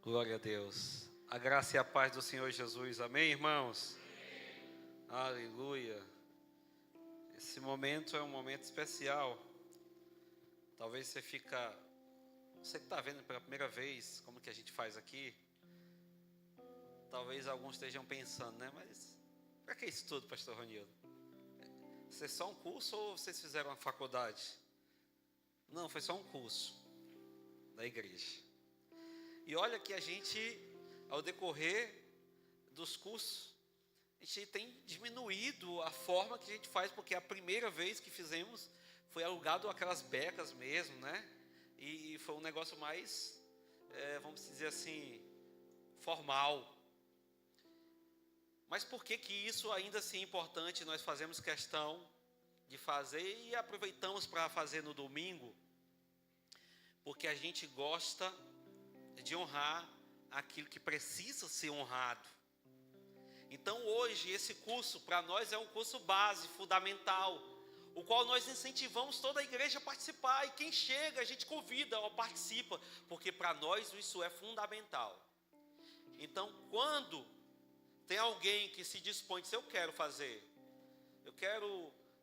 Glória a Deus. A graça e a paz do Senhor Jesus. Amém, irmãos? Amém. Aleluia. Esse momento é um momento especial. Talvez você que está vendo pela primeira vez como que a gente faz aqui. Talvez alguns estejam pensando, né? Mas para que isso tudo, pastor Ronildo? Isso é só um curso ou vocês fizeram uma faculdade? Não, foi só um curso da igreja. E olha que a gente, ao decorrer dos cursos, a gente tem diminuído a forma que a gente faz, porque a primeira vez que fizemos foi alugado aquelas becas mesmo, né? E foi um negócio mais, vamos dizer assim, formal. Mas por que isso ainda assim é importante? Nós fazemos questão de fazer e aproveitamos para fazer no domingo, porque a gente gosta de honrar aquilo que precisa ser honrado. Então hoje esse curso para nós é um curso base, fundamental, o qual nós incentivamos toda a igreja a participar, e quem chega a gente convida ou participa, porque para nós isso é fundamental. Então quando tem alguém que se dispõe, diz, eu quero fazer,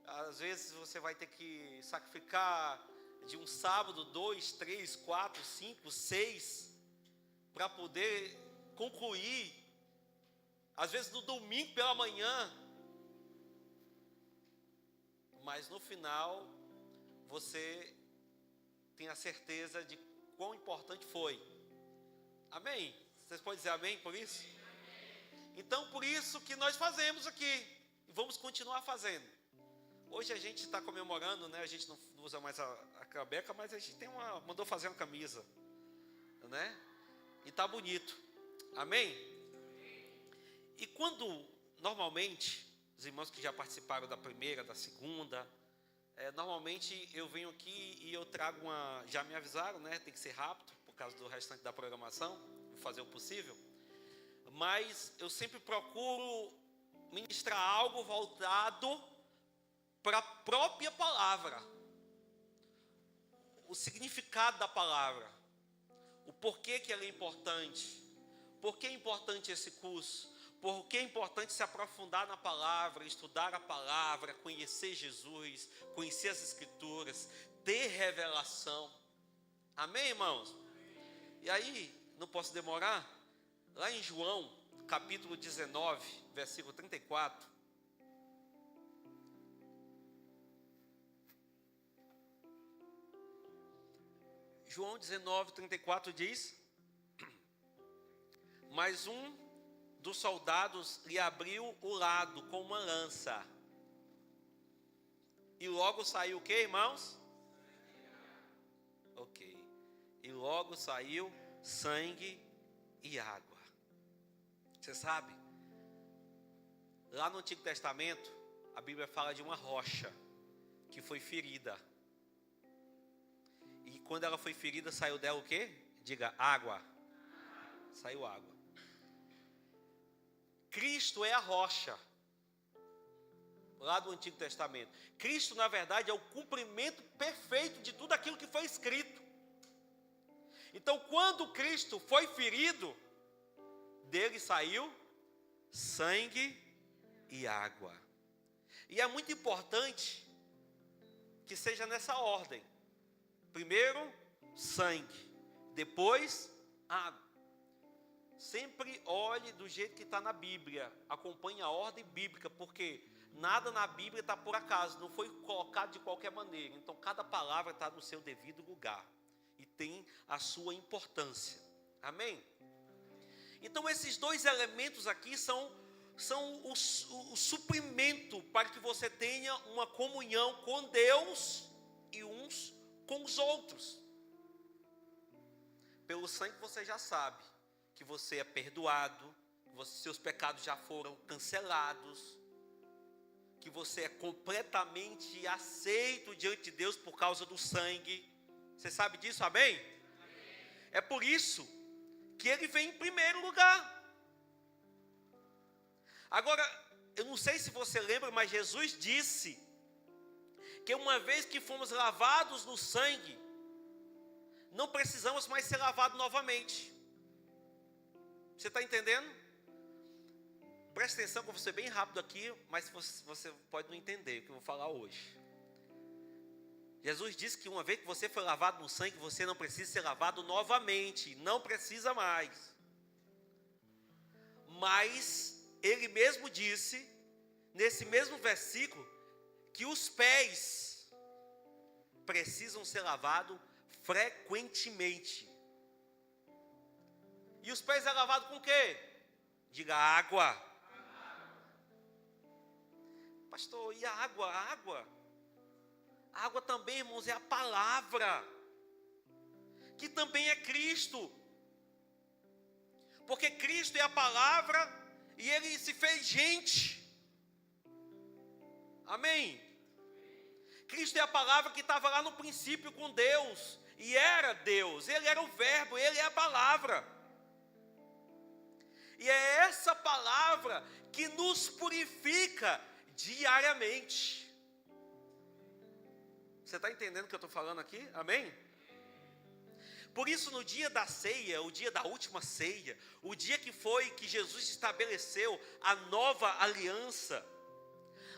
às vezes você vai ter que sacrificar de um sábado, 2, 3, 4, 5, 6, para poder concluir, às vezes no domingo pela manhã, mas no final você tem a certeza de quão importante foi. Amém? Vocês podem dizer amém por isso? Então por isso que nós fazemos aqui, e vamos continuar fazendo. Hoje a gente está comemorando, né? A gente não usa mais a beca, mas a gente mandou fazer uma camisa, né? E tá bonito, amém? E quando, normalmente, os irmãos que já participaram da primeira, da segunda, normalmente eu venho aqui e eu trago já me avisaram, né? Tem que ser rápido, por causa do restante da programação, vou fazer o possível. Mas eu sempre procuro ministrar algo voltado para a própria palavra, o significado da palavra, o porquê que ela é importante, por que é importante esse curso, por que é importante se aprofundar na palavra, estudar a palavra, conhecer Jesus, conhecer as Escrituras, ter revelação. Amém, irmãos? E aí, não posso demorar, lá em João, capítulo 19, versículo 34, João 19, 34 diz: mas um dos soldados lhe abriu o lado com uma lança, e logo saiu o que, irmãos? Ok. E logo saiu sangue e água. Você sabe, lá no Antigo Testamento, a Bíblia fala de uma rocha que foi ferida. E quando ela foi ferida, saiu dela o quê? Diga, água. Saiu água. Cristo é a rocha, lá do Antigo Testamento. Cristo, na verdade, é o cumprimento perfeito de tudo aquilo que foi escrito. Então, quando Cristo foi ferido, dele saiu sangue e água. E é muito importante que seja nessa ordem. Primeiro, sangue. Depois, água. Sempre olhe do jeito que está na Bíblia. Acompanhe a ordem bíblica, porque nada na Bíblia está por acaso. Não foi colocado de qualquer maneira. Então, cada palavra está no seu devido lugar. E tem a sua importância. Amém? Então, esses dois elementos aqui são o suprimento para que você tenha uma comunhão com Deus e uns com os outros. Pelo sangue você já sabe que você é perdoado, que seus pecados já foram cancelados, que você é completamente aceito diante de Deus por causa do sangue. Você sabe disso, amém? Amém. É por isso que ele vem em primeiro lugar. Agora, eu não sei se você lembra, mas Jesus disse que uma vez que fomos lavados no sangue, não precisamos mais ser lavados novamente. Você está entendendo? Presta atenção que eu vou ser bem rápido aqui, mas você pode não entender o que eu vou falar hoje. Jesus disse que uma vez que você foi lavado no sangue, você não precisa ser lavado novamente. Não precisa mais. Mas ele mesmo disse, nesse mesmo versículo, que os pés precisam ser lavados frequentemente. E os pés é lavado com o quê? Diga água. Pastor, e a água? A água também, irmãos, é a palavra, que também é Cristo. Porque Cristo é a palavra e Ele se fez gente. Amém? Cristo é a palavra que estava lá no princípio com Deus. E era Deus, Ele era o verbo, Ele é a palavra. E é essa palavra que nos purifica diariamente. Você está entendendo o que eu estou falando aqui? Amém? Por isso, no dia da ceia, o dia da última ceia, o dia que foi que Jesus estabeleceu a nova aliança,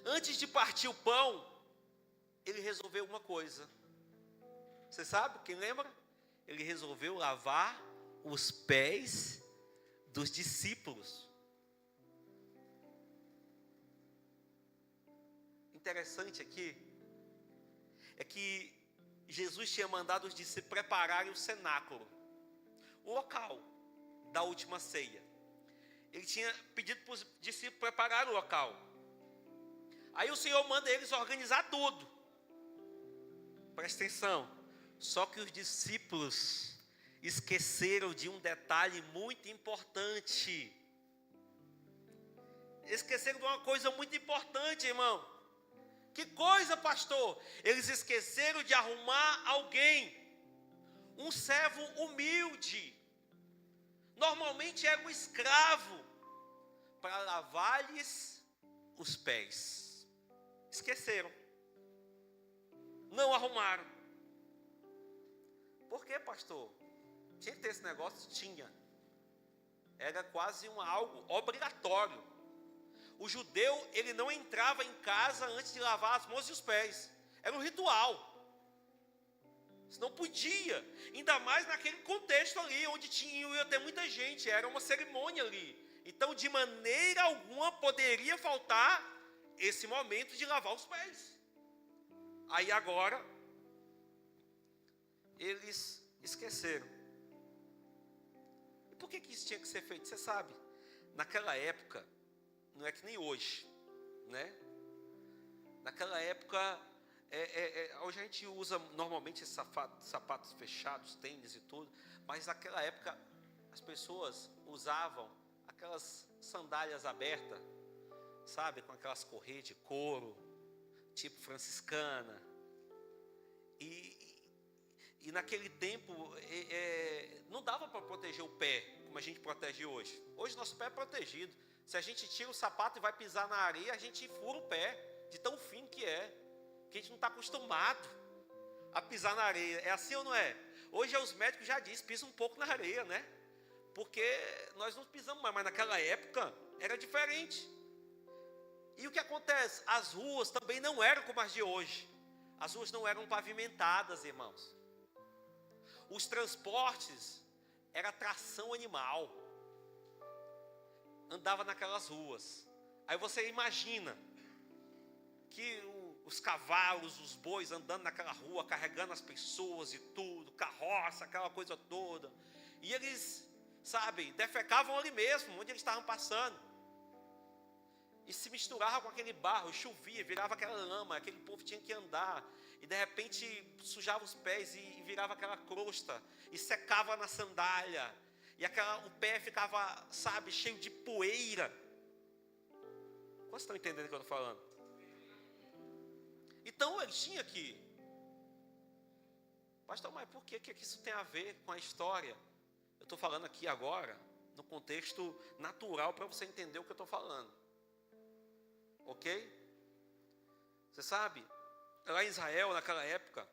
antes de partir o pão, ele resolveu uma coisa. Você sabe? Quem lembra? Ele resolveu lavar os pés dos discípulos. Interessante aqui é que Jesus tinha mandado os discípulos prepararem o cenáculo, o local da última ceia. Ele tinha pedido para os discípulos preparar o local. Aí o Senhor manda eles organizar tudo. Presta atenção. Só que os discípulos esqueceram de um detalhe muito importante. Esqueceram de uma coisa muito importante, irmão. Que coisa, pastor? Eles esqueceram de arrumar alguém, um servo humilde. Normalmente era um escravo, para lavar-lhes os pés. Esqueceram. Não arrumaram. Por quê, pastor? Tinha que ter esse negócio? Tinha. Era quase algo obrigatório. O judeu, ele não entrava em casa antes de lavar as mãos e os pés. Era um ritual. Isso não podia. Ainda mais naquele contexto ali, onde ia ter muita gente. Era uma cerimônia ali. Então, de maneira alguma, poderia faltar esse momento de lavar os pés. Aí agora, eles esqueceram. E por que isso tinha que ser feito? Você sabe, naquela época, não é que nem hoje, né? Naquela época, hoje a gente usa normalmente esses sapatos fechados, tênis e tudo, mas naquela época as pessoas usavam aquelas sandálias abertas, sabe? Com aquelas correias de couro, tipo franciscana. E naquele tempo, não dava para proteger o pé, como a gente protege hoje. Hoje nosso pé é protegido. Se a gente tira o sapato e vai pisar na areia, a gente fura o pé, de tão fino que é. Porque a gente não está acostumado a pisar na areia. É assim ou não é? Hoje os médicos já dizem, pisa um pouco na areia, né? Porque nós não pisamos mais, mas naquela época era diferente. E o que acontece? As ruas também não eram como as de hoje. As ruas não eram pavimentadas, irmãos. Os transportes era tração animal. Andava naquelas ruas. Aí você imagina que os cavalos, os bois andando naquela rua, carregando as pessoas e tudo, carroça, aquela coisa toda. E eles, sabe, defecavam ali mesmo, onde eles estavam passando. E se misturava com aquele barro, chovia, virava aquela lama, aquele povo tinha que andar. E de repente sujava os pés e virava aquela crosta, e secava na sandália. E o pé ficava, sabe, cheio de poeira. Vocês estão entendendo o que eu estou falando? Então ele tinha que... Pastor, mas por que isso tem a ver com a história? Eu estou falando aqui agora, no contexto natural, para você entender o que eu estou falando. Ok? Você sabe, lá em Israel, naquela época,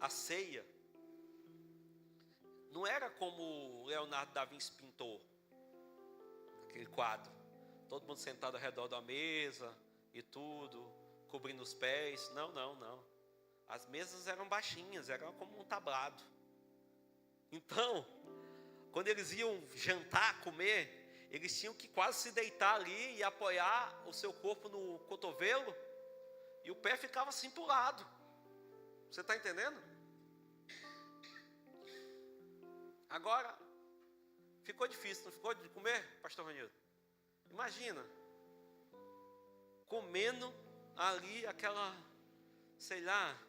a ceia, não era como Leonardo da Vinci pintou aquele quadro. Todo mundo sentado ao redor da mesa e tudo, cobrindo os pés. Não. As mesas eram baixinhas, eram como um tablado. Então, quando eles iam jantar, comer, eles tinham que quase se deitar ali e apoiar o seu corpo no cotovelo, e o pé ficava assim para o lado. Você está entendendo? Agora, ficou difícil, não ficou de comer, pastor Ronildo? Imagina, comendo ali aquela, sei lá,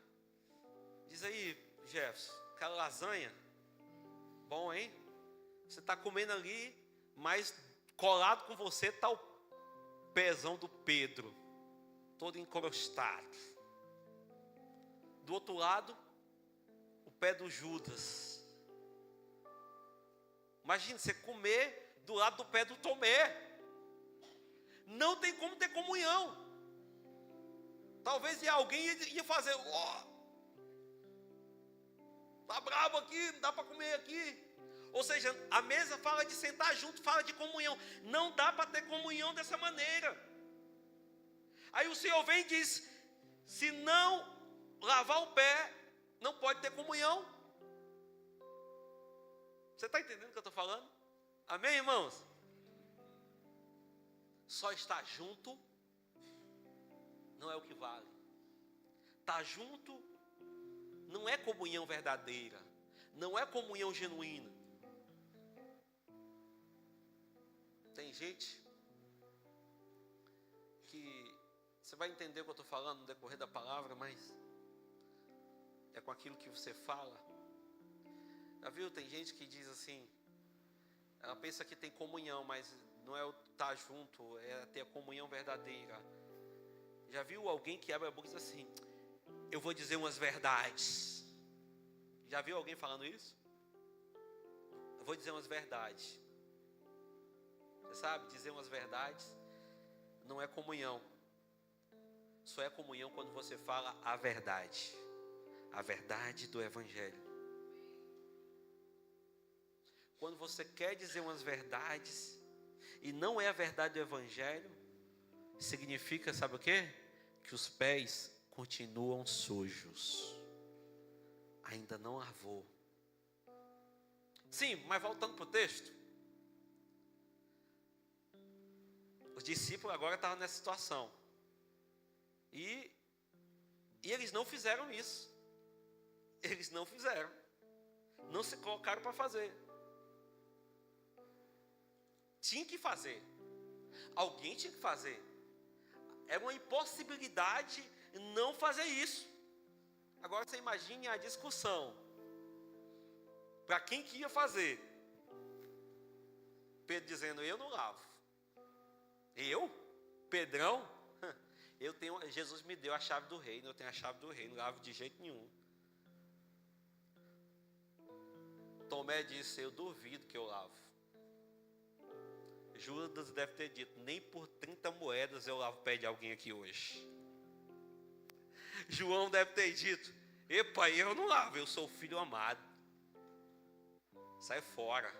diz aí, Jefferson, aquela lasanha, bom, hein? Você está comendo ali, mas colado com você está o pezão do Pedro, todo encrostado. Do outro lado, o pé do Judas. Imagina você comer do lado do pé do Tomé. Não tem como ter comunhão. Talvez alguém ia fazer, tá bravo aqui, não dá para comer aqui. Ou seja, a mesa fala de sentar junto, fala de comunhão. Não dá para ter comunhão dessa maneira. Aí o Senhor vem e diz, se não lavar o pé, não pode ter comunhão. Você está entendendo o que eu estou falando? Amém, irmãos? Só estar junto não é o que vale. Estar junto não é comunhão verdadeira, não é comunhão genuína. Tem gente que você vai entender o que eu estou falando no decorrer da palavra, mas é com aquilo que você fala. Já viu? Tem gente que diz assim, ela pensa que tem comunhão, mas não é o estar junto, é ter a comunhão verdadeira. Já viu alguém que abre a boca e diz assim, eu vou dizer umas verdades? Já viu alguém falando isso? Eu vou dizer umas verdades. Você sabe, dizer umas verdades não é comunhão. Só é comunhão quando você fala a verdade. A verdade do Evangelho. Quando você quer dizer umas verdades e não é a verdade do Evangelho, significa, sabe o quê? Que os pés continuam sujos. Ainda não lavou. Sim, mas voltando para o texto. Os discípulos agora estavam nessa situação. E eles não fizeram isso. Eles não fizeram. Não se colocaram para fazer. Tinha que fazer. Alguém tinha que fazer. Era uma impossibilidade não fazer isso. Agora você imagine a discussão. Para quem que ia fazer? Pedro dizendo, eu não lavo. Eu? Pedrão? Jesus me deu a chave do reino, eu tenho a chave do reino, não lavo de jeito nenhum. Tomé disse, eu duvido que eu lavo. Judas deve ter dito, nem por 30 moedas eu lavo o pé de alguém aqui hoje. João deve ter dito, epa, eu não lavo, eu sou o filho amado. Sai fora.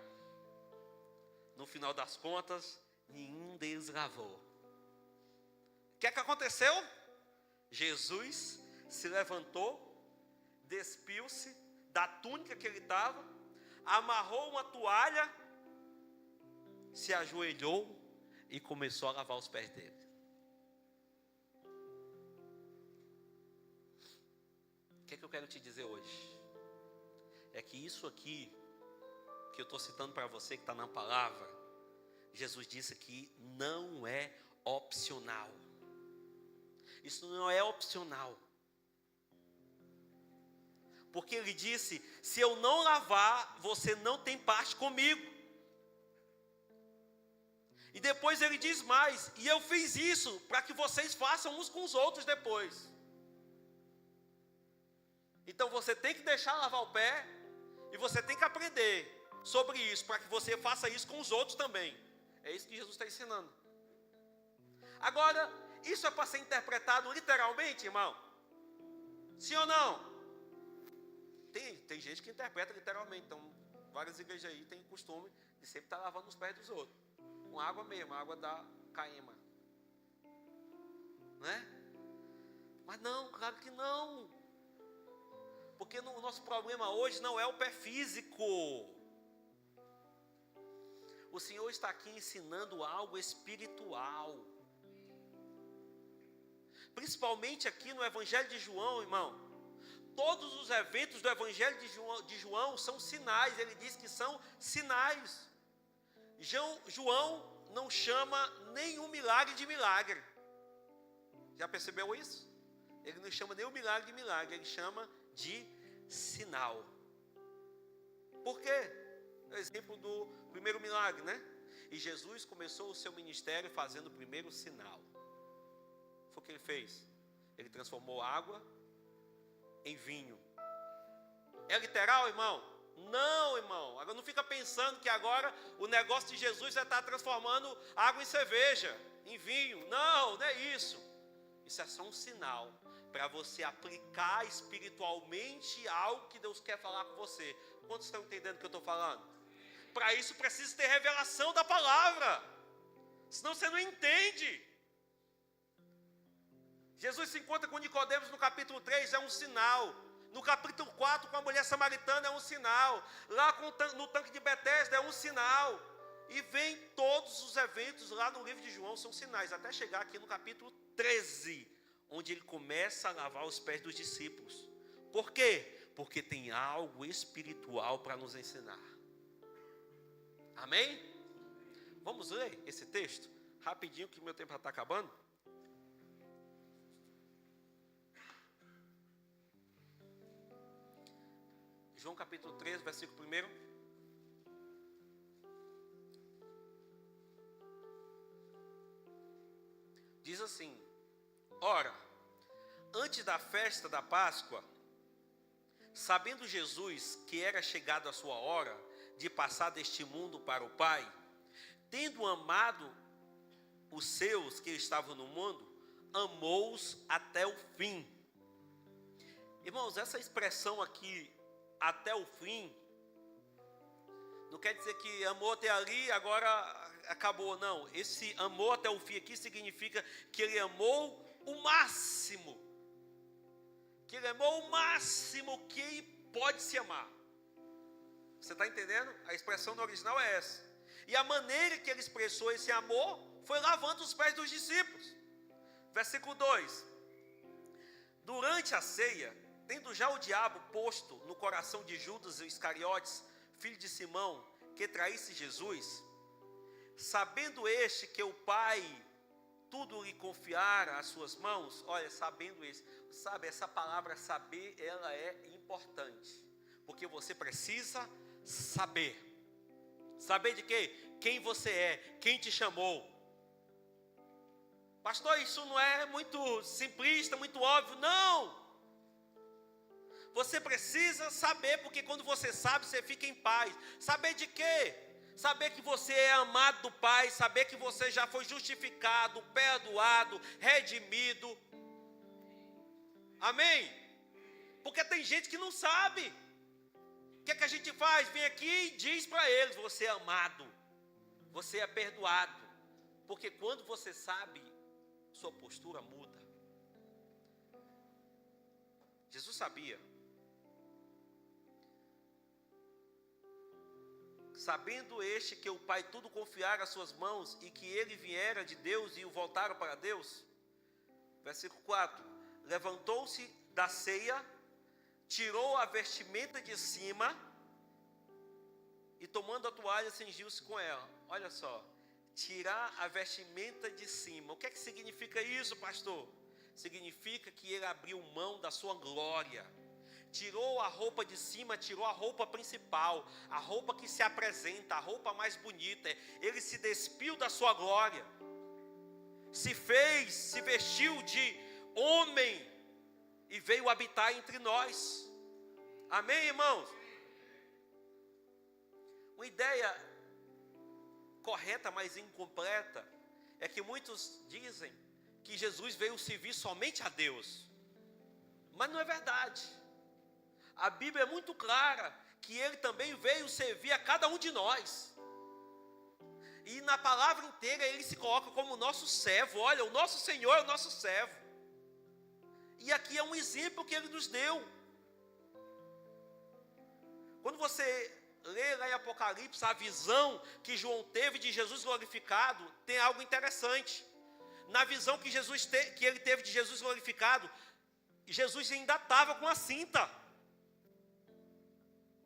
No final das contas, nenhum deles lavou. O que é que aconteceu? Jesus se levantou, despiu-se da túnica que ele estava, amarrou uma toalha, se ajoelhou e começou a lavar os pés dele. O que é que eu quero te dizer hoje? É que isso aqui, que eu estou citando para você, que está na palavra, Jesus disse que não é opcional. Isso não é opcional. Porque ele disse, se eu não lavar, você não tem parte comigo. E depois ele diz mais, e eu fiz isso para que vocês façam uns com os outros depois. Então você tem que deixar lavar o pé, e você tem que aprender sobre isso, para que você faça isso com os outros também. É isso que Jesus está ensinando. Agora, isso é para ser interpretado literalmente, irmão? Sim ou não? Tem gente que interpreta literalmente, então Várias igrejas aí têm costume de sempre estar lavando os pés dos outros. Com água mesmo, água da Caema. Né? Mas não, claro que não. Porque o nosso problema hoje não é o pé físico. O Senhor está aqui ensinando algo espiritual. Principalmente aqui no Evangelho de João, irmão. Todos os eventos do Evangelho de João são sinais. Ele diz que são sinais. João não chama nenhum milagre de milagre. Já percebeu isso? Ele não chama nenhum milagre de milagre. Ele chama de sinal. Por quê? O exemplo do primeiro milagre, né? E Jesus começou o seu ministério fazendo o primeiro sinal. Foi o que ele fez. Ele transformou água em vinho. É literal, irmão? Não, irmão. Agora não fica pensando que agora o negócio de Jesus é estar transformando água em cerveja, em vinho. Não, não é isso. Isso é só um sinal para você aplicar espiritualmente algo que Deus quer falar com você. Quantos estão entendendo o que eu estou falando? Para isso precisa ter revelação da palavra. Senão você não entende. Jesus se encontra com Nicodemos no capítulo 3, é um sinal. No capítulo 4, com a mulher samaritana, é um sinal. Lá no tanque de Betesda, é um sinal. E vem todos os eventos lá no livro de João, são sinais. Até chegar aqui no capítulo 13, onde ele começa a lavar os pés dos discípulos. Por quê? Porque tem algo espiritual para nos ensinar. Amém? Vamos ler esse texto? Rapidinho, que meu tempo já está acabando. João capítulo 13, versículo 1. Diz assim: ora, antes da festa da Páscoa, sabendo Jesus que era chegada a sua hora de passar deste mundo para o Pai, tendo amado os seus que estavam no mundo, amou-os até o fim. Irmãos, essa expressão aqui, até o fim, não quer dizer que amou até ali, agora acabou, não. Esse amor até o fim aqui significa que ele amou o máximo. Que ele amou o máximo que pode se amar. Você está entendendo? A expressão no original é essa. E a maneira que ele expressou esse amor foi lavando os pés dos discípulos. Versículo 2. Durante a ceia, tendo já o diabo posto no coração de Judas Iscariotes, filho de Simão, que traísse Jesus, sabendo este que o Pai tudo lhe confiara às suas mãos, olha, sabendo isso, sabe, essa palavra saber, ela é importante, porque você precisa saber. Saber de quê? Quem você é, quem te chamou. Pastor, isso não é muito simplista, muito óbvio, não. Você precisa saber, porque quando você sabe, você fica em paz. Saber de quê? Saber que você é amado do Pai, saber que você já foi justificado, perdoado, redimido. Amém? Porque tem gente que não sabe. O que é que a gente faz? Vem aqui e diz para eles: você é amado, você é perdoado. Porque quando você sabe, sua postura muda. Jesus sabia. Sabendo este que o Pai tudo confiara às suas mãos, e que ele viera de Deus e o voltaram para Deus. Versículo 4. Levantou-se da ceia, tirou a vestimenta de cima, e tomando a toalha, cingiu-se com ela. Olha só, tirar a vestimenta de cima. O que é que significa isso, pastor? Significa que ele abriu mão da sua glória. Tirou a roupa de cima, tirou a roupa principal, a roupa que se apresenta, a roupa mais bonita. Ele se despiu da sua glória, se vestiu de homem e veio habitar entre nós. Amém, irmãos? Uma ideia correta, mas incompleta, é que muitos dizem que Jesus veio servir somente a Deus, mas não é verdade. A Bíblia é muito clara que ele também veio servir a cada um de nós. E na palavra inteira ele se coloca como nosso servo. Olha, o nosso Senhor é o nosso servo. E aqui é um exemplo que ele nos deu. Quando você lê lá em Apocalipse a visão que João teve de Jesus glorificado, tem algo interessante. Na visão que ele teve de Jesus glorificado, Jesus ainda estava com a cinta.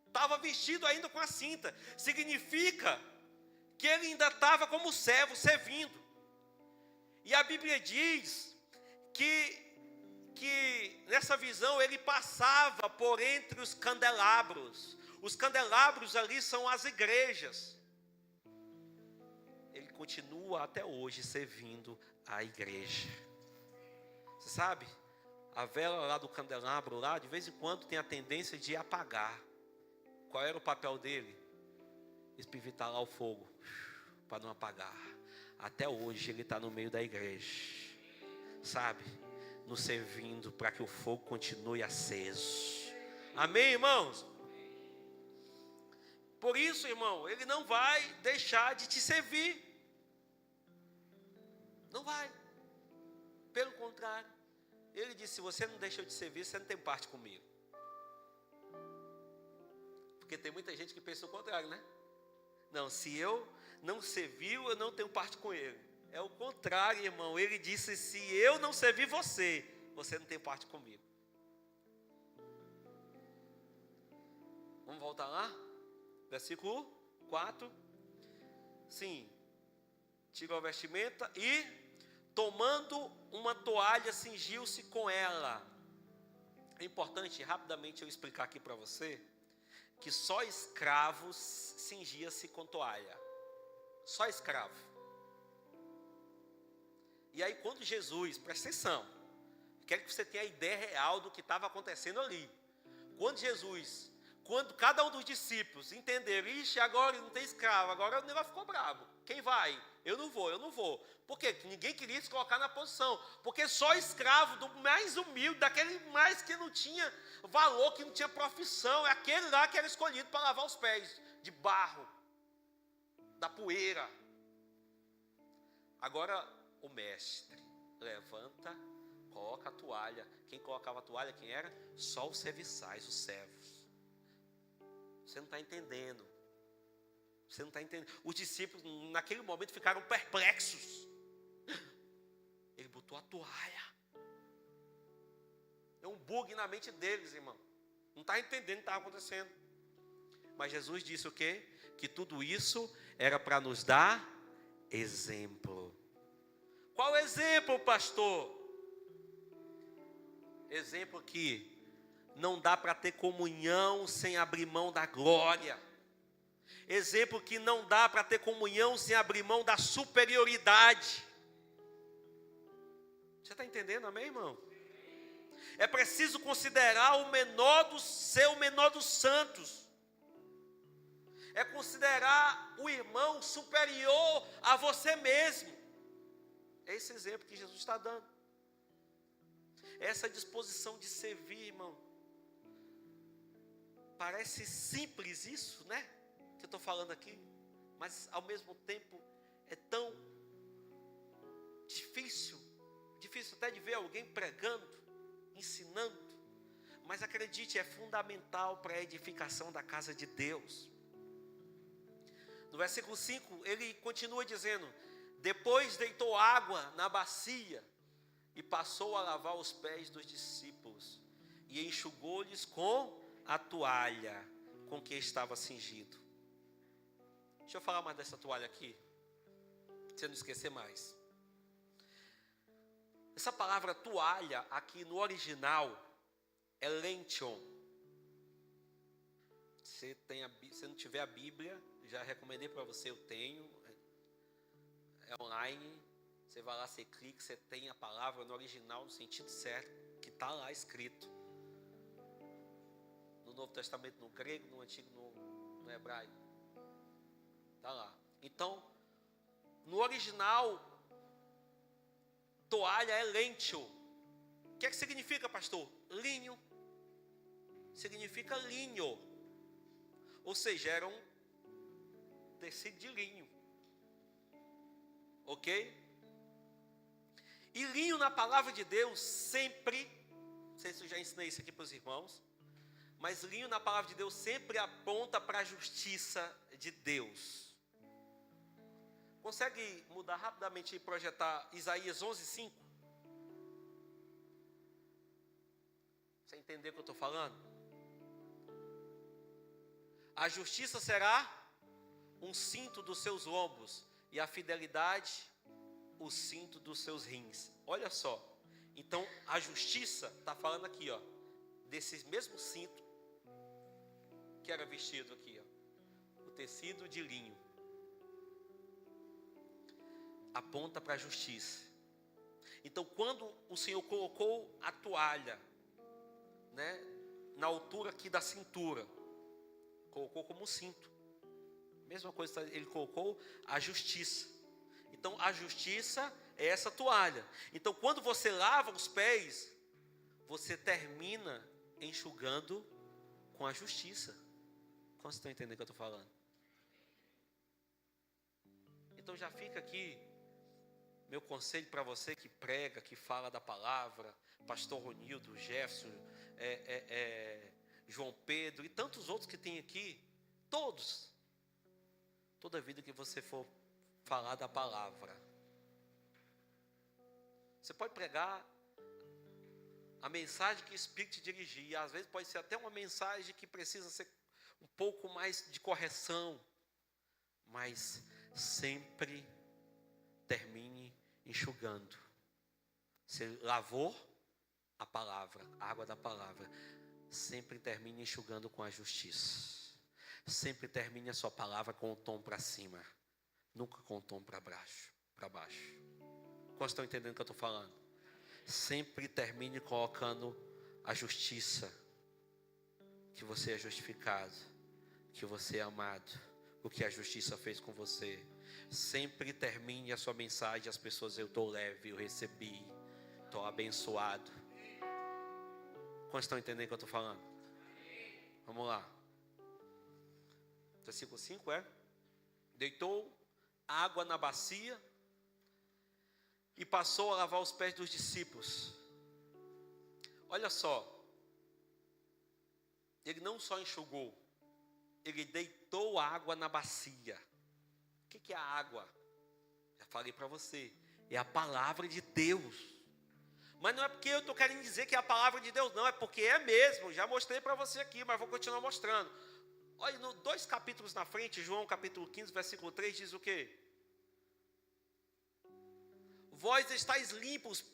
Estava vestido ainda com a cinta. Significa que ele ainda estava como servo, servindo. E a Bíblia diz que nessa visão ele passava por entre os candelabros. Os candelabros ali são as igrejas. Ele continua até hoje servindo a igreja. Você sabe, a vela lá do candelabro lá, de vez em quando tem a tendência de apagar. Qual era o papel dele? Espivitar lá o fogo, para não apagar. Até hoje ele está no meio da igreja, sabe, nos servindo para que o fogo continue aceso. Amém, irmãos? Por isso, irmão, ele não vai deixar de te servir. Não vai. Pelo contrário, ele disse: se você não deixa eu te servir, você não tem parte comigo. Porque tem muita gente que pensa o contrário, né? Não, se eu não servir, eu não tenho parte com ele. É o contrário, irmão. Ele disse: se eu não servir você, você não tem parte comigo. Vamos voltar lá? Versículo 4. Sim. Tirou a vestimenta e, tomando uma toalha, cingiu-se com ela. É importante, rapidamente, eu explicar aqui para você, que só escravos cingia-se com toalha. Só escravo. E aí quando Jesus, presta atenção, quero que você tenha a ideia real do que estava acontecendo ali. Quando cada um dos discípulos entenderam: ixi, agora não tem escravo, agora o negócio ficou bravo. Quem vai? Eu não vou. Por quê? Porque ninguém queria se colocar na posição. Porque só escravo do mais humilde, daquele mais que não tinha valor, que não tinha profissão, é aquele lá que era escolhido para lavar os pés de barro, da poeira. Agora o mestre levanta, coloca a toalha. Quem colocava a toalha, quem era? Só os serviçais, os servos. Você não está entendendo. Você não está entendendo. Os discípulos, naquele momento, ficaram perplexos. Ele botou a toalha. É um bug na mente deles, irmão. Não está entendendo o que estava acontecendo. Mas Jesus disse o quê? Que tudo isso era para nos dar exemplo. Qual exemplo, pastor? Exemplo que não dá para ter comunhão sem abrir mão da glória. Exemplo que não dá para ter comunhão sem abrir mão da superioridade. Você está entendendo, amém, irmão? É preciso considerar o menor dos santos. É considerar o irmão superior a você mesmo. É esse exemplo que Jesus está dando. Essa disposição de servir, irmão. Parece simples isso, né? Que eu estou falando aqui. Mas ao mesmo tempo é tão difícil. Difícil até de ver alguém pregando, ensinando. Mas acredite, é fundamental para a edificação da casa de Deus. No versículo 5, ele continua dizendo: depois deitou água na bacia e passou a lavar os pés dos discípulos e enxugou-lhes com a toalha com que estava cingido. Deixa eu falar mais dessa toalha aqui, pra você não esquecer mais. Essa palavra toalha aqui no original é lention. Se não tiver a Bíblia, já recomendei para você, eu tenho. É online. Você vai lá, você clica, você tem a palavra no original, no sentido certo, que está lá escrito. No Novo Testamento, no grego, no Antigo, no hebraico. Está lá. Então, no original, toalha é lentil. O que é que significa, pastor? Linho. Significa linho. Ou seja, era um tecido de linho. Ok? E linho na palavra de Deus sempre, não sei se eu já ensinei isso aqui para os irmãos, mas linho na palavra de Deus sempre aponta para a justiça de Deus. Consegue mudar rapidamente e projetar Isaías 11:5? Você entender o que eu estou falando? A justiça será um cinto dos seus lombos, e a fidelidade, o cinto dos seus rins. Olha só. Então, a justiça, está falando aqui, ó, desse mesmo cinto, que era vestido aqui, ó, o tecido de linho. Aponta para a justiça. Então, quando o Senhor colocou a toalha, né, na altura aqui da cintura, colocou como cinto. Mesma coisa, ele colocou a justiça. Então, a justiça é essa toalha. Então, quando você lava os pés, você termina enxugando com a justiça. Como vocês estão entendendo o que eu estou falando? Então, já fica aqui meu conselho para você que prega, que fala da palavra, pastor Ronildo, Jefferson, João Pedro e tantos outros que tem aqui, todos. Toda vida que você for falar da palavra, você pode pregar a mensagem que o Espírito te dirigir, e às vezes pode ser até uma mensagem que precisa ser um pouco mais de correção, mas sempre termine enxugando. Você lavou a palavra, a água da palavra, sempre termine enxugando com a justiça. Sempre termine a sua palavra com o tom para cima, nunca com o tom para baixo. Quantos estão entendendo o que eu estou falando? Sempre termine colocando a justiça, que você é justificado, que você é amado, o que a justiça fez com você. Sempre termine a sua mensagem, as pessoas: eu estou leve, eu recebi, estou abençoado. Quantos estão entendendo o que eu estou falando? Vamos lá. Versículo 5 deitou água na bacia e passou a lavar os pés dos discípulos. Olha só, ele não só enxugou, ele deitou a água na bacia. O que é a água? Já falei para você, é a palavra de Deus. Mas não é porque eu estou querendo dizer que é a palavra de Deus, não, é porque é mesmo. Já mostrei para você aqui, mas vou continuar mostrando. Olha, 2 capítulos na frente, João capítulo 15, versículo 3, diz o quê? Vós estáis limpos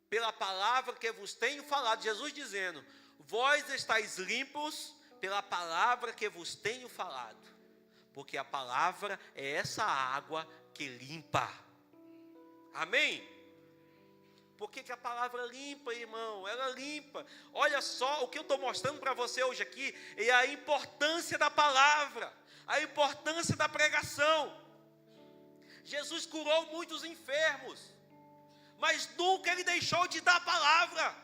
pela palavra que vos tenho falado. Jesus dizendo: vós estáis limpos pela palavra que vos tenho falado. Porque a palavra é essa água que limpa. Amém? Por que a palavra limpa, irmão? Ela limpa. Olha só, o que eu estou mostrando para você hoje aqui é a importância da palavra, a importância da pregação. Jesus curou muitos enfermos, mas nunca ele deixou de dar a palavra.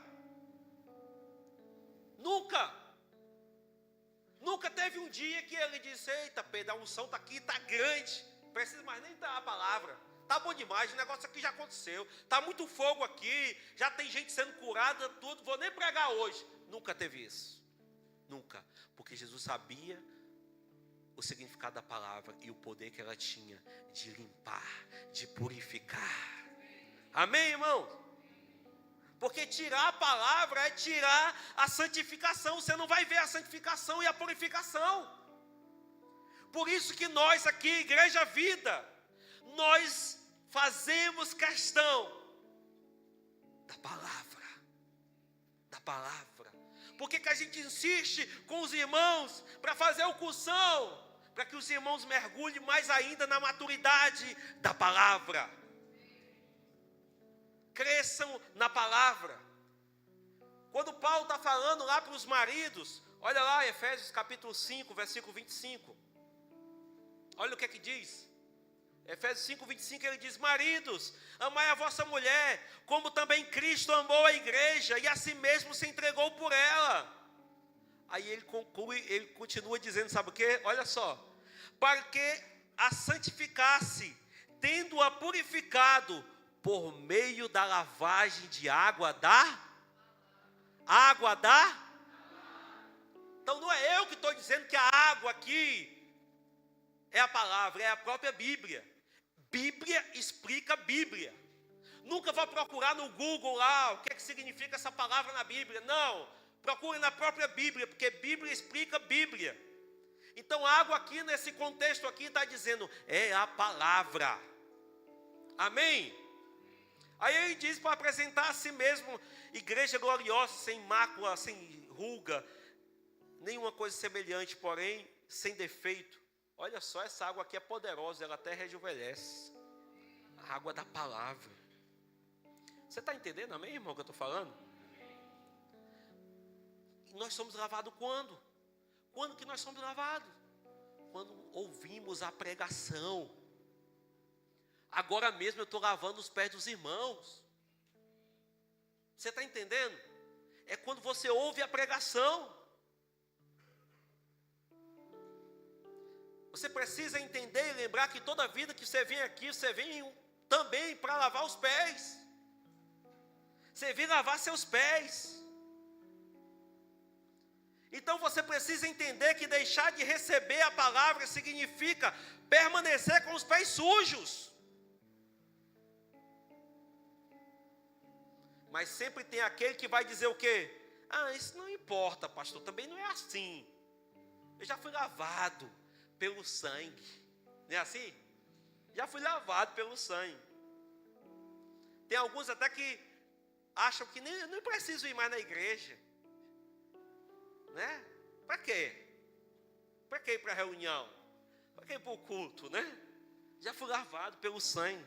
Nunca teve um dia que ele disse: eita Pedro, a unção está aqui, está grande, não precisa mais nem dar a palavra. Está bom demais, o negócio aqui já aconteceu. Está muito fogo aqui, já tem gente sendo curada, tudo, vou nem pregar hoje. Nunca teve isso. Nunca. Porque Jesus sabia o significado da palavra e o poder que ela tinha de limpar, de purificar. Amém, irmão? Porque tirar a palavra é tirar a santificação. Você não vai ver a santificação e a purificação. Por isso que nós aqui, Igreja Vida, nós fazemos questão da palavra. Por que a gente insiste com os irmãos para fazer o cursão? Para que os irmãos mergulhem mais ainda na maturidade da palavra. Cresçam na palavra. Quando Paulo está falando lá para os maridos, olha lá, Efésios capítulo 5, versículo 25. Olha o que é que diz. Efésios 5, 25, ele diz: maridos, amai a vossa mulher, como também Cristo amou a igreja, e a si mesmo se entregou por ela. Aí ele conclui, ele continua dizendo, sabe o quê? Olha só. Para que a santificasse, tendo-a purificado por meio da lavagem de água da... Então não é eu que estou dizendo que a água aqui é a palavra, é a própria Bíblia. Bíblia explica Bíblia. Nunca vá procurar no Google lá o que é que significa essa palavra na Bíblia. Não, procure na própria Bíblia, porque Bíblia explica Bíblia. Então a água aqui, nesse contexto aqui, está dizendo, é a palavra. Amém? Aí ele diz para apresentar a si mesmo, igreja gloriosa, sem mácula, sem ruga, nenhuma coisa semelhante, porém, sem defeito. Olha só, essa água aqui é poderosa, ela até rejuvenesce. A água da palavra. Você está entendendo, amém, irmão, o que eu estou falando? Nós somos lavados quando? Quando que nós somos lavados? Quando ouvimos a pregação. Agora mesmo eu estou lavando os pés dos irmãos. Você está entendendo? É quando você ouve a pregação. Você precisa entender e lembrar que toda vida que você vem aqui, você vem também para lavar os pés. Você vem lavar seus pés. Então você precisa entender que deixar de receber a palavra significa permanecer com os pés sujos. Mas sempre tem aquele que vai dizer o quê? Ah, isso não importa, pastor, também não é assim. Eu já fui lavado pelo sangue. Não é assim? Já fui lavado pelo sangue. Tem alguns até que acham que nem preciso ir mais na igreja. Né? Para quê? Para quê ir para a reunião? Para quê ir para o culto, né? Já fui lavado pelo sangue.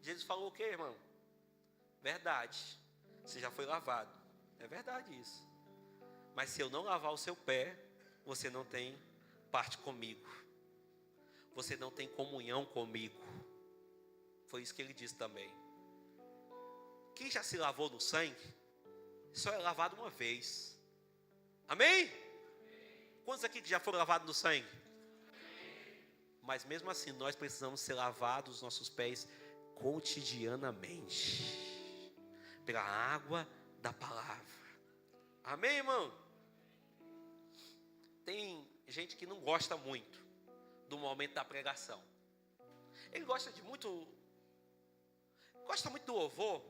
Jesus falou o quê, irmão? Verdade. Você já foi lavado. É verdade isso. Mas se eu não lavar o seu pé, você não tem parte comigo. Você não tem comunhão comigo. Foi isso que ele disse também. Quem já se lavou no sangue, só é lavado uma vez. Amém? Quantos aqui que já foram lavados no sangue? Mas mesmo assim, nós precisamos ser lavados os nossos pés cotidianamente. Pela água da palavra. Amém, irmão? Tem gente que não gosta muito do momento da pregação. Ele gosta muito do louvor.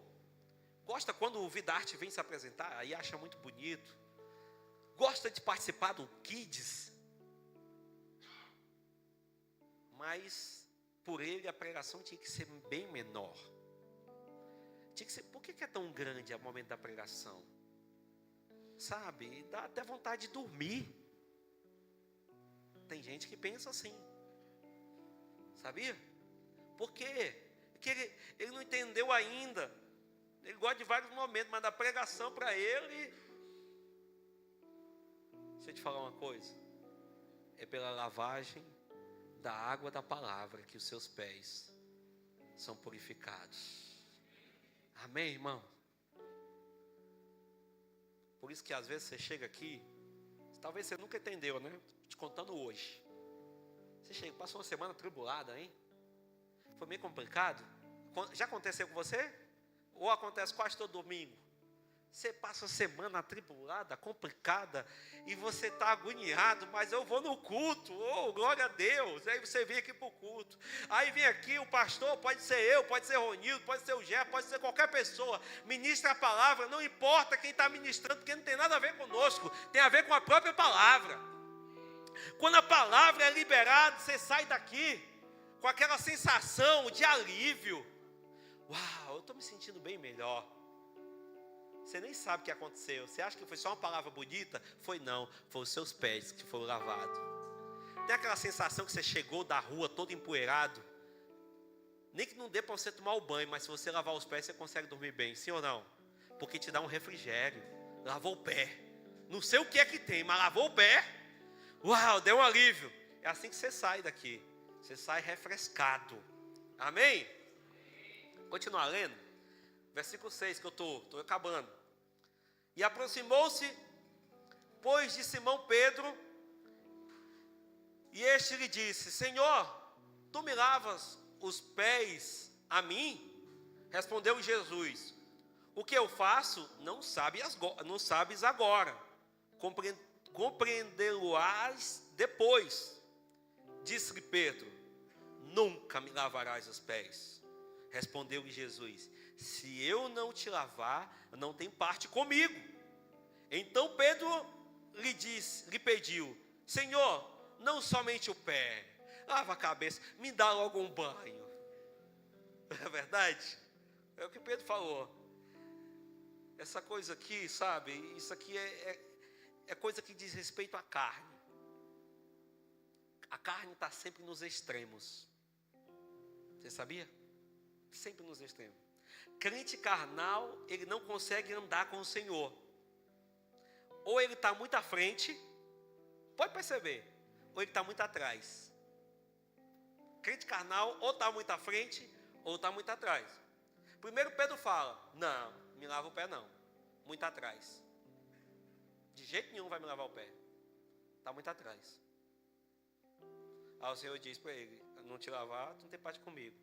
Gosta quando o Vidarte vem se apresentar, aí acha muito bonito. Gosta de participar do Kids. Mas por ele a pregação tinha que ser bem menor. Tinha que ser, por que é tão grande o momento da pregação? Sabe, dá até vontade de dormir. Tem gente que pensa assim. Sabia? Por quê? Porque ele não entendeu ainda. Ele gosta de vários momentos, mas da pregação para ele... Deixa eu te falar uma coisa. É pela lavagem da água da palavra que os seus pés são purificados. Amém, irmão? Por isso que às vezes você chega aqui, talvez você nunca entendeu, né? Estou te contando hoje. Você chega, passou uma semana tribulada, hein? Foi meio complicado. Já aconteceu com você? Ou acontece quase todo domingo? Você passa a semana atribulada, complicada, e você está agoniado, mas eu vou no culto, glória a Deus. Aí você vem aqui para o culto, aí vem aqui o pastor, pode ser eu, pode ser Ronildo, pode ser o Gé, pode ser qualquer pessoa, ministra a palavra, não importa quem está ministrando, porque não tem nada a ver conosco, tem a ver com a própria palavra. Quando a palavra é liberada, você sai daqui com aquela sensação de alívio. Uau, eu estou me sentindo bem melhor. Você nem sabe o que aconteceu. Você acha que foi só uma palavra bonita? Foi não, foram os seus pés que foram lavados. Tem aquela sensação que você chegou da rua todo empoeirado. Nem que não dê para você tomar o banho, mas se você lavar os pés, você consegue dormir bem, sim ou não? Porque te dá um refrigério. Lavou o pé. Não sei o que é que tem, mas lavou o pé. Uau, deu um alívio. É assim que você sai daqui. Você sai refrescado. Amém? Continuar lendo. Versículo 6 que eu estou acabando. E aproximou-se pois de Simão Pedro, e este lhe disse: Senhor, tu me lavas os pés a mim? Respondeu Jesus: o que eu faço não sabes agora, compreendê-lo-ás depois. Disse-lhe Pedro: nunca me lavarás os pés. Respondeu-lhe Jesus: se eu não te lavar, não tem parte comigo. Então Pedro lhe pediu: Senhor, não somente o pé, lava a cabeça, me dá logo um banho. Não é verdade? É o que Pedro falou. Essa coisa aqui, sabe, isso aqui é coisa que diz respeito à carne. A carne está sempre nos extremos. Você sabia? Sempre nos extremos. Crente carnal, ele não consegue andar com o Senhor. Ou ele está muito à frente, pode perceber, ou ele está muito atrás. Crente carnal, ou está muito à frente, ou está muito atrás. Primeiro Pedro fala: não, me lava o pé não, muito atrás. De jeito nenhum vai me lavar o pé, está muito atrás. Aí o Senhor diz para ele: não te lavar, tu não tem parte comigo.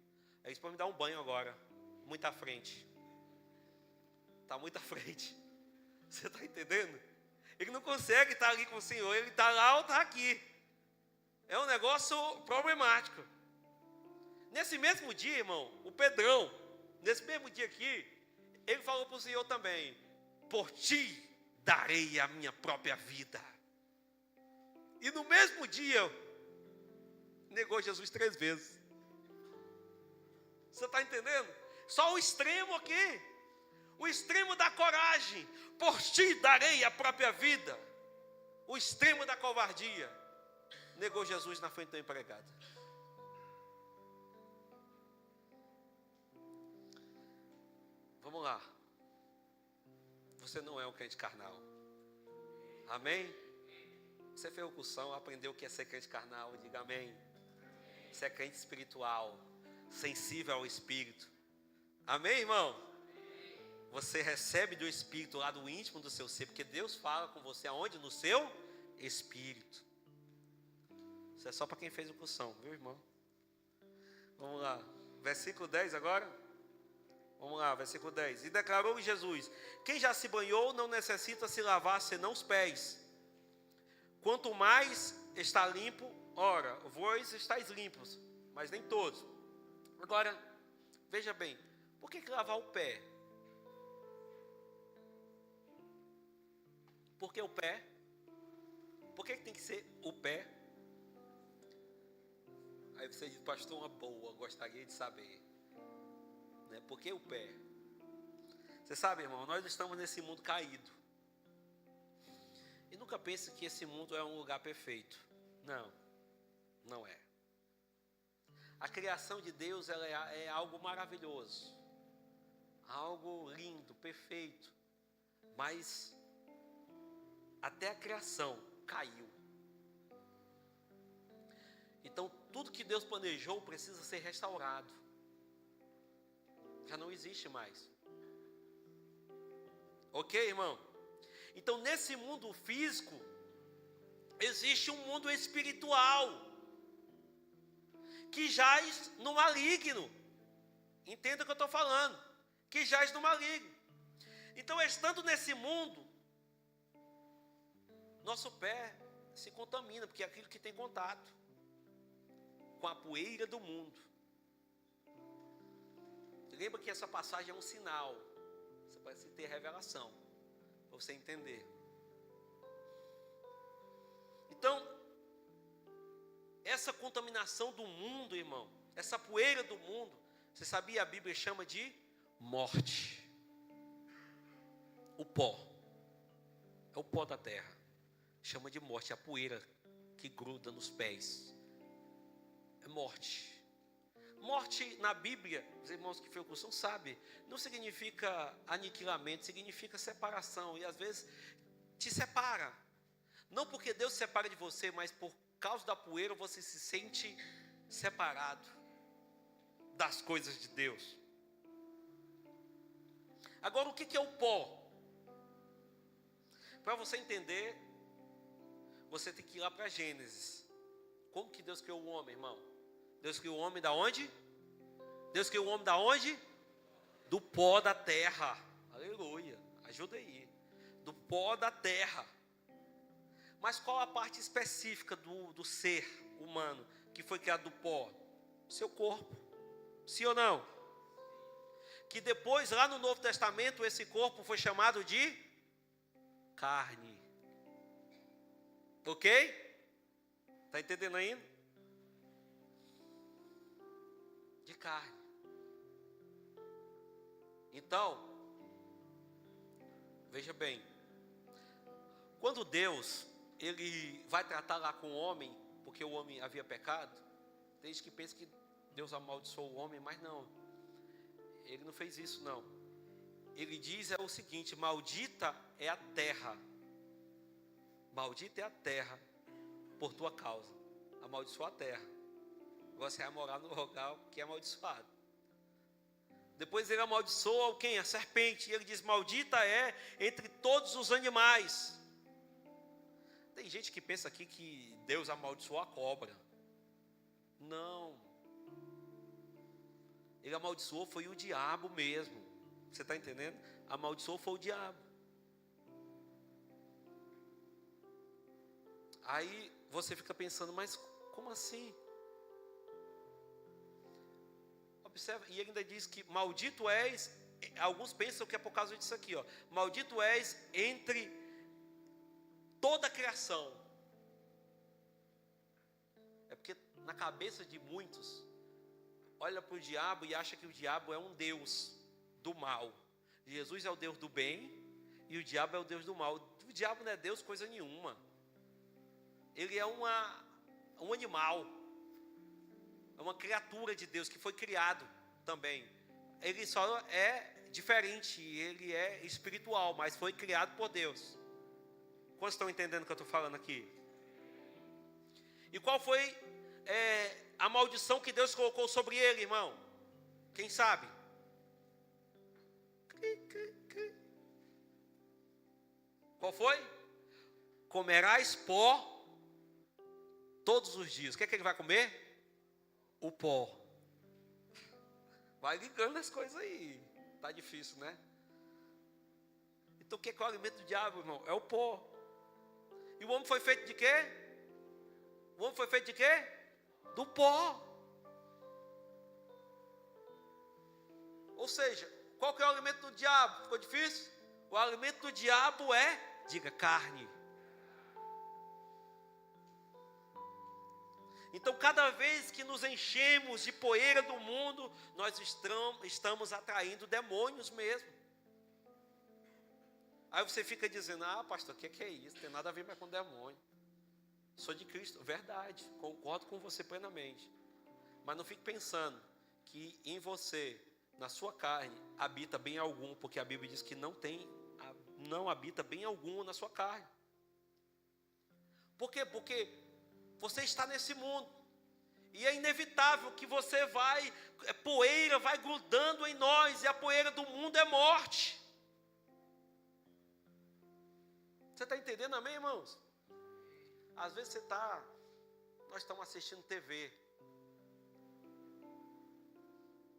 Aí ele pode me dar um banho agora, muito à frente. Está muito à frente. Você está entendendo? Ele não consegue estar ali com o Senhor, ele está lá ou está aqui. É um negócio problemático. Nesse mesmo dia, irmão, o Pedrão, nesse mesmo dia aqui, ele falou para o Senhor também: por ti darei a minha própria vida. E no mesmo dia, negou Jesus 3 vezes. Você está entendendo? Só o extremo aqui. O extremo da coragem. Por ti darei a própria vida. O extremo da covardia. Negou Jesus na frente do empregado. Vamos lá. Você não é um crente carnal. Amém? Você fez locução, aprendeu o que é ser crente carnal. Diga amém. Você é crente espiritual, sensível ao Espírito. Amém, irmão? Você recebe do Espírito lá do íntimo do seu ser, porque Deus fala com você aonde? No seu Espírito. Isso é só para quem fez locução, viu, irmão? Vamos lá, versículo 10 agora. Vamos lá, versículo 10. E declarou Jesus: quem já se banhou não necessita se lavar senão os pés. Quanto mais está limpo, ora, vós estáis limpos, mas nem todos. Agora, veja bem, por que lavar o pé? Por que o pé? Por que tem que ser o pé? Aí você diz: pastor, uma boa, gostaria de saber. Né? Por que o pé? Você sabe, irmão, nós estamos nesse mundo caído. E nunca pense que esse mundo é um lugar perfeito. Não, não é. A criação de Deus, ela é algo maravilhoso, algo lindo, perfeito. Mas até a criação caiu. Então tudo que Deus planejou precisa ser restaurado. Já não existe mais. Ok, irmão? Então nesse mundo físico existe um mundo espiritual que jaz no maligno. Entenda o que eu estou falando. Que jaz no maligno. Então, estando nesse mundo, nosso pé se contamina, porque é aquilo que tem contato com a poeira do mundo. Lembra que essa passagem é um sinal. Você precisa ter revelação para você entender. Então, essa contaminação do mundo, irmão, essa poeira do mundo, você sabia, a Bíblia chama de morte. O pó, é o pó da terra, chama de morte, a poeira que gruda nos pés, é morte. Morte na Bíblia, os irmãos que frequentam sabem, não significa aniquilamento, significa separação, e às vezes te separa, não porque Deus se separa de você, mas por causa da poeira você se sente separado das coisas de Deus. Agora, o que é o pó? Para você entender, você tem que ir lá para Gênesis. Como que Deus criou o homem, irmão? Deus criou o homem da onde? Deus criou o homem da onde? Do pó da terra. Aleluia. Ajuda aí. Do pó da terra. Mas qual a parte específica do ser humano que foi criado do pó? Seu corpo. Sim ou não? Que depois, lá no Novo Testamento, esse corpo foi chamado de carne. Ok? Está entendendo ainda? De carne. Então, veja bem. Quando Deus, Ele vai tratar lá com o homem, porque o homem havia pecado, tem gente que pensa que Deus amaldiçoou o homem, mas não. Ele não fez isso, não. Ele diz o seguinte: maldita é a terra. Maldita é a terra por tua causa. Amaldiçoa a terra. Agora você vai morar no lugar que é amaldiçoado. Depois ele amaldiçoa quem? A serpente. E ele diz: maldita é entre todos os animais. Tem gente que pensa aqui que Deus amaldiçoou a cobra. Não. Ele amaldiçoou foi o diabo mesmo. Você está entendendo? Amaldiçoou foi o diabo. Aí você fica pensando, mas como assim? Observa, e ele ainda diz que maldito és, alguns pensam que é por causa disso aqui, ó. Maldito és entre toda a criação. É porque na cabeça de muitos, olha para o diabo e acha que o diabo é um Deus do mal. Jesus é o Deus do bem e o diabo é o Deus do mal. O diabo não é Deus coisa nenhuma. Ele é um animal. É uma criatura de Deus que foi criado também. Ele só é diferente, ele é espiritual, mas foi criado por Deus. Quantos estão entendendo o que eu estou falando aqui? E qual foi a maldição que Deus colocou sobre ele, irmão? Quem sabe? Qual foi? Comerás pó todos os dias. O que é que ele vai comer? O pó. Vai ligando as coisas aí. Tá difícil, né? Então o que é o alimento do diabo, irmão? É o pó. E o homem foi feito de quê? O homem foi feito de quê? Do pó. Ou seja, qual que é o alimento do diabo? Ficou difícil? O alimento do diabo é, diga, carne. Então, cada vez que nos enchemos de poeira do mundo, nós estamos atraindo demônios mesmo. Aí você fica dizendo, pastor, o que é isso? Não tem nada a ver mais com demônio. Sou de Cristo. Verdade, concordo com você plenamente. Mas não fique pensando que em você, na sua carne, habita bem algum, porque a Bíblia diz que não habita bem algum na sua carne. Por quê? Porque você está nesse mundo. E é inevitável que poeira vai grudando em nós. E a poeira do mundo é morte. Você está entendendo, amém, irmãos? Às vezes nós estamos assistindo TV.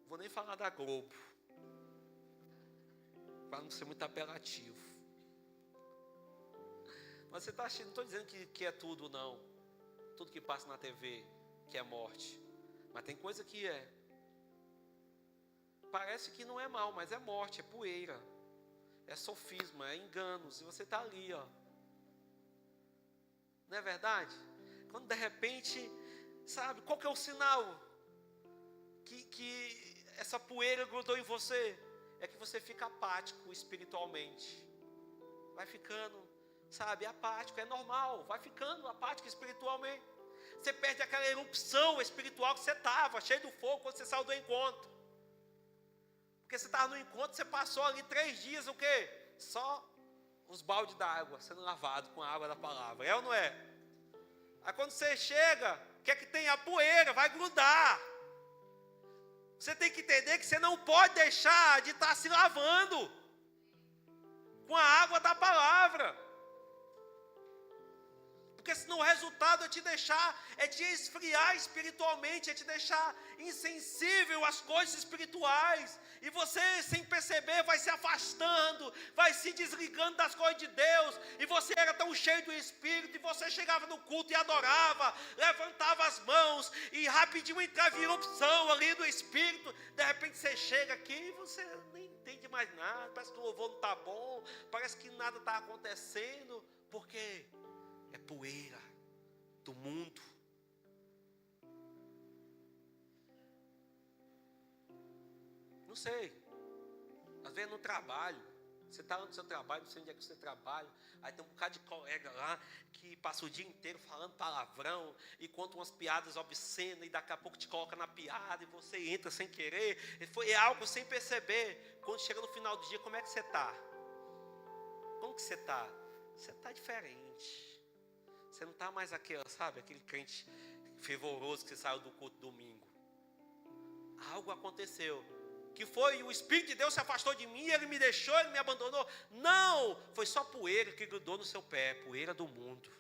Vou nem falar da Globo, para não ser muito apelativo. Mas você está achando, não estou dizendo que é tudo, não. Tudo que passa na TV, que é morte. Mas tem coisa que é. Parece que não é mal, mas é morte, é poeira. É sofisma, é enganos. E você está ali, ó. Não é verdade? Quando de repente, sabe, qual que é o sinal que essa poeira grudou em você? É que você fica apático espiritualmente. Vai ficando, sabe, apático, é normal. Vai ficando apático espiritualmente. Você perde aquela erupção espiritual que você estava, cheio do fogo, quando você saiu do encontro. Porque você estava no encontro, você passou ali 3 dias, o quê? Só os baldes d'água sendo lavado com a água da palavra. É ou não é? Aí quando você chega, o que é que tem? A poeira, vai grudar. Você tem que entender que você não pode deixar de estar se lavando com a água da palavra. Porque senão o resultado é te esfriar espiritualmente, é te deixar insensível às coisas espirituais. E você, sem perceber, vai se afastando, vai se desligando das coisas de Deus. E você era tão cheio do Espírito, e você chegava no culto e adorava, levantava as mãos, e rapidinho entrava em erupção ali do Espírito. De repente você chega aqui e você nem entende mais nada, parece que o louvor não está bom, parece que nada está acontecendo. Por quê? É poeira do mundo. Não sei. Às vezes no trabalho, você está lá no seu trabalho, não sei onde é que você trabalha, aí tem um bocado de colega lá que passa o dia inteiro falando palavrão e conta umas piadas obscenas e daqui a pouco te coloca na piada e você entra sem querer. É algo sem perceber. Quando chega no final do dia, como é que você está? Como que você está? Você está diferente. Você não está mais aquele crente fervoroso que saiu do culto domingo. Algo aconteceu. Que foi, o Espírito de Deus se afastou de mim, Ele me deixou, Ele me abandonou. Não, foi só poeira que grudou no seu pé, poeira do mundo.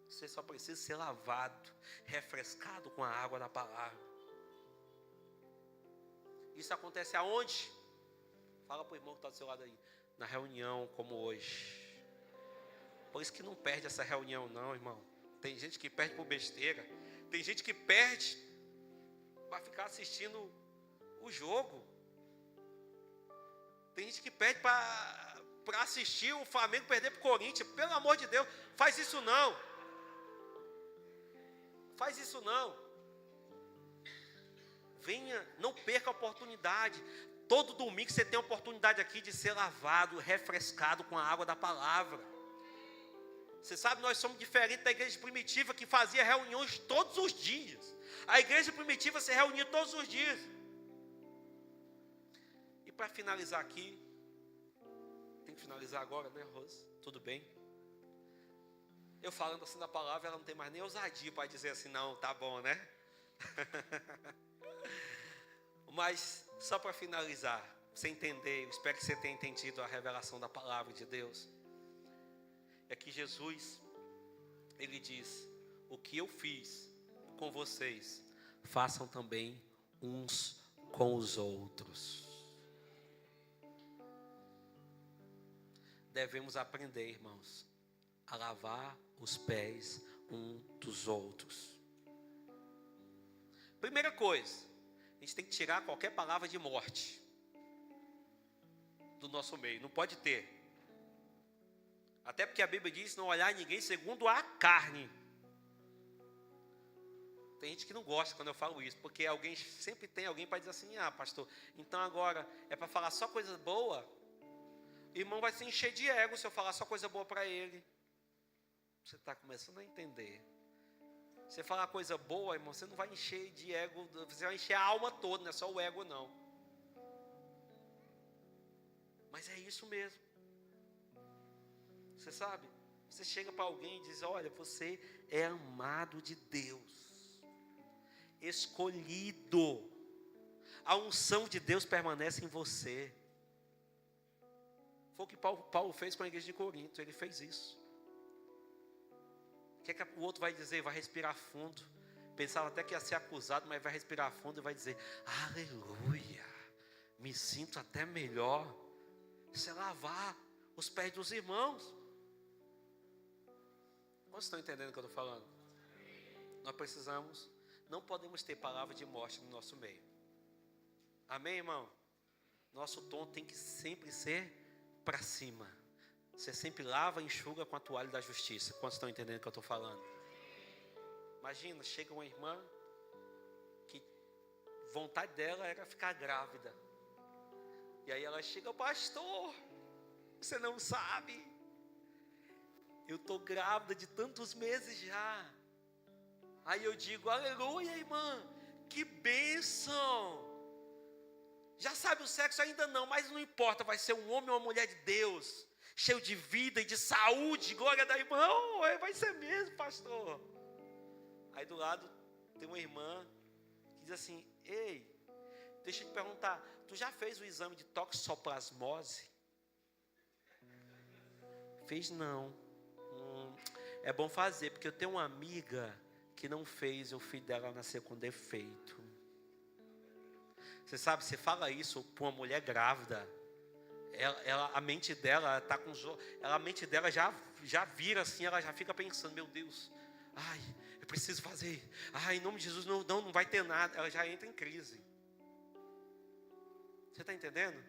Você só precisa ser lavado, refrescado com a água da palavra. Isso acontece aonde? Fala para o irmão que está do seu lado aí. Na reunião como hoje. Por isso que não perde essa reunião não, irmão. Tem gente que perde por besteira. Tem gente que perde para ficar assistindo o jogo. Tem gente que perde para assistir o Flamengo perder para o Corinthians. Pelo amor de Deus, faz isso não. Faz isso não. Venha, não perca a oportunidade. Todo domingo você tem a oportunidade aqui de ser lavado, refrescado com a água da palavra. Você sabe, nós somos diferentes da igreja primitiva que fazia reuniões todos os dias. A igreja primitiva se reunia todos os dias. E para finalizar aqui, tem que finalizar agora, né, Rose? Tudo bem? Eu falando assim da palavra, ela não tem mais nem ousadia para dizer assim, não, tá bom, né? Mas, só para finalizar, para você entender, eu espero que você tenha entendido a revelação da palavra de Deus. É que Jesus, Ele diz, o que eu fiz com vocês, façam também uns com os outros. Devemos aprender, irmãos, a lavar os pés uns dos outros. Primeira coisa, a gente tem que tirar qualquer palavra de morte do nosso meio, não pode ter. Até porque a Bíblia diz não olhar ninguém segundo a carne. Tem gente que não gosta quando eu falo isso, porque sempre tem alguém para dizer assim, pastor, então agora é para falar só coisa boa? O irmão vai se encher de ego se eu falar só coisa boa para ele. Você está começando a entender. Você falar coisa boa, irmão, você não vai encher de ego, você vai encher a alma toda, não é só o ego não. Mas é isso mesmo. Você sabe, você chega para alguém e diz, olha, você é amado de Deus, escolhido, a unção de Deus permanece em você. Foi o que Paulo fez com a igreja de Corinto, ele fez isso. O que é que o outro vai dizer? Vai respirar fundo. Pensava até que ia ser acusado, mas vai respirar fundo e vai dizer, aleluia, me sinto até melhor. Isso é lavar os pés dos irmãos. Vocês estão entendendo o que eu estou falando? Nós não podemos ter palavra de morte no nosso meio. Amém, irmão? Nosso tom tem que sempre ser para cima. Você sempre lava e enxuga com a toalha da justiça. Quantos estão entendendo o que eu estou falando? Imagina, chega uma irmã que vontade dela era ficar grávida. E aí ela chega, pastor, você não sabe, eu estou grávida de tantos meses já. Aí eu digo, aleluia, irmã, que bênção. Já sabe o sexo? Ainda não, mas não importa, vai ser um homem ou uma mulher de Deus, cheio de vida e de saúde, glória da irmã. Vai ser mesmo, pastor. Aí do lado tem uma irmã que diz assim, ei, deixa eu te perguntar, tu já fez o exame de toxoplasmose? Fez não. É bom fazer, porque eu tenho uma amiga que não fez, o filho dela nasceu com defeito. Você sabe, você fala isso para uma mulher grávida, a mente dela tá com, a mente dela já vira assim, ela já fica pensando, meu Deus, ai, eu preciso fazer, ai, em nome de Jesus, não vai ter nada, ela já entra em crise. Você está entendendo?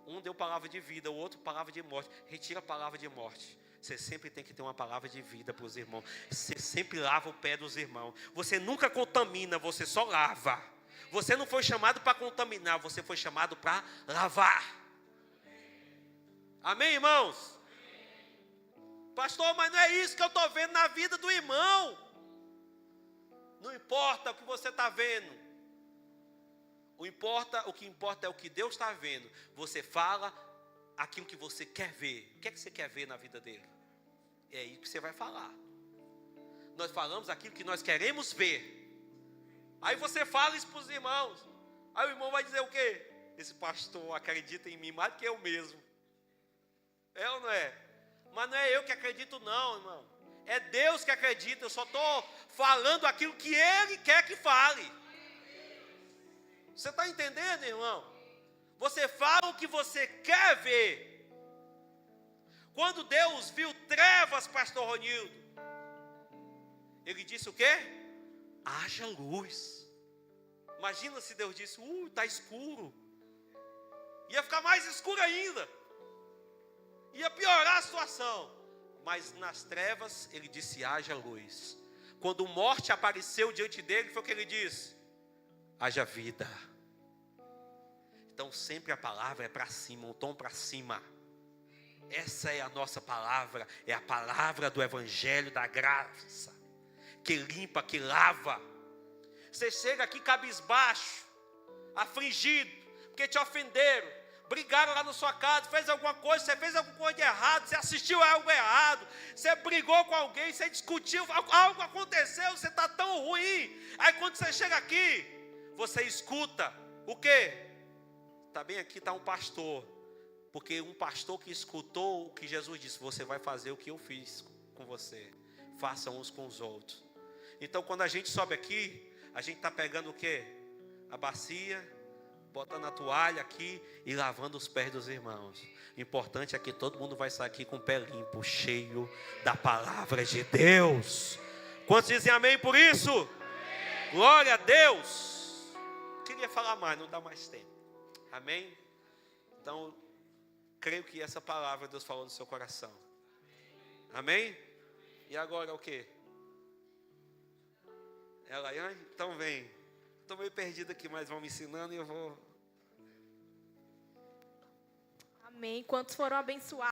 Um deu palavra de vida, o outro palavra de morte. Retira a palavra de morte. Você sempre tem que ter uma palavra de vida para os irmãos. Você sempre lava o pé dos irmãos. Você nunca contamina, você só lava. Você não foi chamado para contaminar, você foi chamado para lavar. Amém, irmãos? Pastor, mas não é isso que eu estou vendo na vida do irmão. Não importa o que você está vendo. O que importa é o que Deus está vendo. Você fala aquilo que você quer ver. O que é que você quer ver na vida dele? É isso que você vai falar. Nós falamos aquilo que nós queremos ver. Aí você fala isso para os irmãos. Aí o irmão vai dizer o quê? Esse pastor acredita em mim mais do que eu mesmo. É ou não é? Mas não é eu que acredito não, irmão. É Deus que acredita. Eu só estou falando aquilo que Ele quer que fale. Você está entendendo, irmão? Você fala o que você quer ver. Quando Deus viu trevas, pastor Ronildo, Ele disse o quê? Haja luz. Imagina se Deus disse, está escuro. Ia ficar mais escuro ainda. Ia piorar a situação. Mas nas trevas, Ele disse, haja luz. Quando morte apareceu diante dele, foi o que Ele disse? Haja vida. Então sempre a palavra é para cima, um tom para cima. Essa é a nossa palavra, é a palavra do Evangelho da graça, que limpa, que lava. Você chega aqui cabisbaixo, afligido, porque te ofenderam, brigaram lá na sua casa, fez alguma coisa, você fez alguma coisa de errado, você assistiu a algo errado, você brigou com alguém, você discutiu, algo aconteceu, você está tão ruim. Aí quando você chega aqui, você escuta o quê? Está bem aqui, está um pastor. Porque um pastor que escutou o que Jesus disse, você vai fazer o que eu fiz com você. Façam uns com os outros. Então quando a gente sobe aqui, a gente está pegando o quê? A bacia, botando a toalha aqui e lavando os pés dos irmãos. O importante é que todo mundo vai sair aqui com o pé limpo, cheio da palavra de Deus. Quantos dizem amém por isso? Amém. Glória a Deus. Queria falar mais, não dá mais tempo. Amém? Então, creio que essa palavra Deus falou no seu coração. Amém? E agora o quê? Ela, então vem. Estou meio perdido aqui, mas vão me ensinando e eu vou. Amém. Quantos foram abençoados?